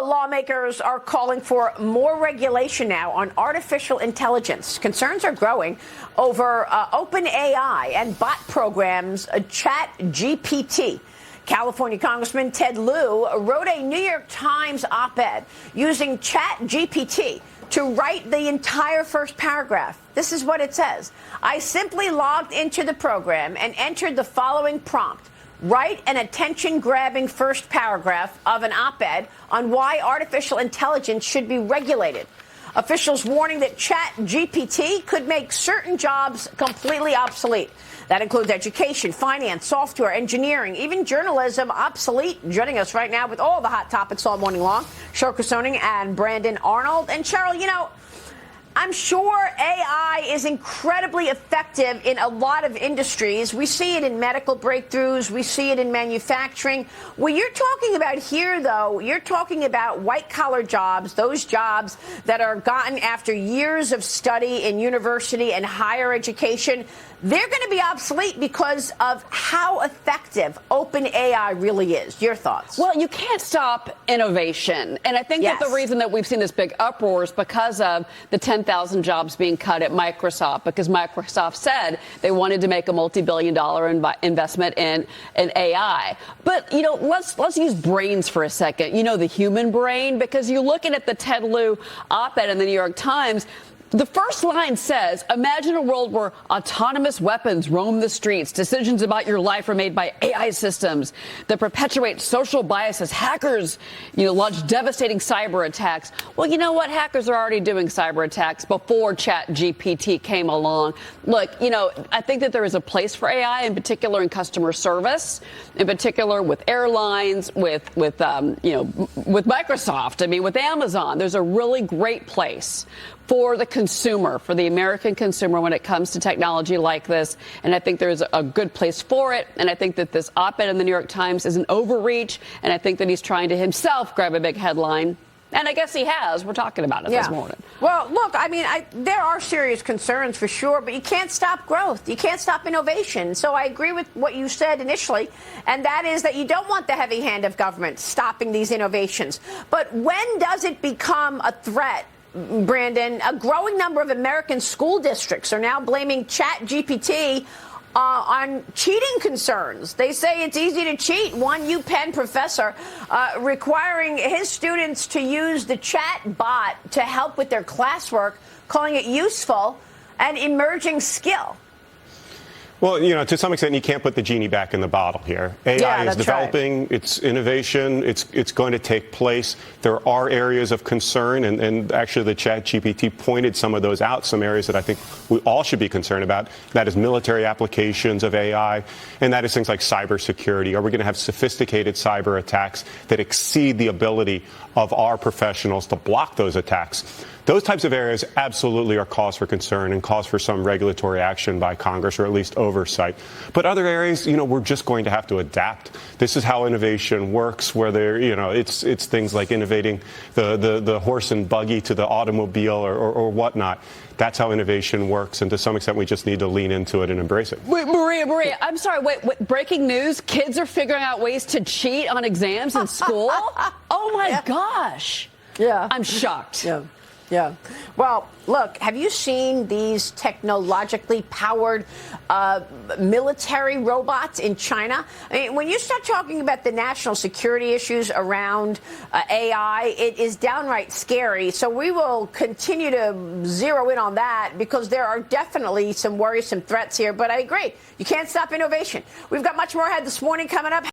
Lawmakers are calling for more regulation now on artificial intelligence. Concerns are growing over OpenAI and bot programs, ChatGPT. California Congressman Ted Lieu wrote a New York Times op-ed using ChatGPT to write the entire first paragraph. This is what it says. I simply logged into the program and entered the following prompt. Write an attention-grabbing first paragraph of an op-ed on why artificial intelligence should be regulated. Officials warning that ChatGPT could make certain jobs completely obsolete. That includes education, finance, software, engineering, even journalism obsolete. Joining us right now with all the hot topics all morning long, Cheryl Crosoning and Brandon Arnold. And Cheryl, you know, I'm sure AI is incredibly effective in a lot of industries. We see it in medical breakthroughs. We see it in manufacturing. What you're talking about here, though, you're talking about white-collar jobs, those jobs that are gotten after years of study in university and higher education. They're going to be obsolete because of how effective OpenAI really is. Your thoughts? Well, you can't stop innovation. And I think that the reason that we've seen this big uproar is because of the 10,000 jobs being cut at Microsoft, because Microsoft said they wanted to make a multi-billion-dollar investment in AI. But, you know, let's use brains for a second. You know, the human brain, because you're looking at the Ted Lieu op-ed in the New York Times. The first line says, imagine a world where autonomous weapons roam the streets. Decisions about your life are made by AI systems that perpetuate social biases. Hackers, launch devastating cyber attacks. Well, you know what? Hackers are already doing cyber attacks before ChatGPT came along. Look, I think that there is a place for AI, in particular in customer service, in particular with airlines, with Microsoft. I mean, with Amazon, there's a really great place for the consumer, for the American consumer when it comes to technology like this. And I think there's a good place for it. And I think that this op-ed in the New York Times is an overreach. And I think that he's trying to himself grab a big headline. And I guess he has. We're talking about it this morning. Well, look, I mean, there are serious concerns for sure, but you can't stop growth. You can't stop innovation. So I agree with what you said initially, and that is that you don't want the heavy hand of government stopping these innovations. But when does it become a threat? Brandon, a growing number of American school districts are now blaming ChatGPT on cheating concerns. They say it's easy to cheat. One UPenn professor requiring his students to use the chat bot to help with their classwork, calling it useful and emerging skill. Well, to some extent, you can't put the genie back in the bottle here. AI is developing. Right. It's innovation. It's going to take place. There are areas of concern, and actually the ChatGPT pointed some of those out, some areas that I think we all should be concerned about. That is military applications of AI, and that is things like cybersecurity. Are we going to have sophisticated cyber attacks that exceed the ability of our professionals to block those attacks? Those types of areas absolutely are cause for concern and cause for some regulatory action by Congress, or at least oversight. But other areas, we're just going to have to adapt. This is how innovation works, where it's things like innovating the horse and buggy to the automobile or whatnot. That's how innovation works, and to some extent, we just need to lean into it and embrace it. Wait, Maria, I'm sorry. Wait, breaking news. Kids are figuring out ways to cheat on exams in school? Oh, my gosh. Yeah. I'm shocked. Yeah. Well, look, have you seen these technologically powered military robots in China? I mean, when you start talking about the national security issues around AI, it is downright scary. So we will continue to zero in on that because there are definitely some worrisome threats here. But I agree. You can't stop innovation. We've got much more ahead this morning coming up.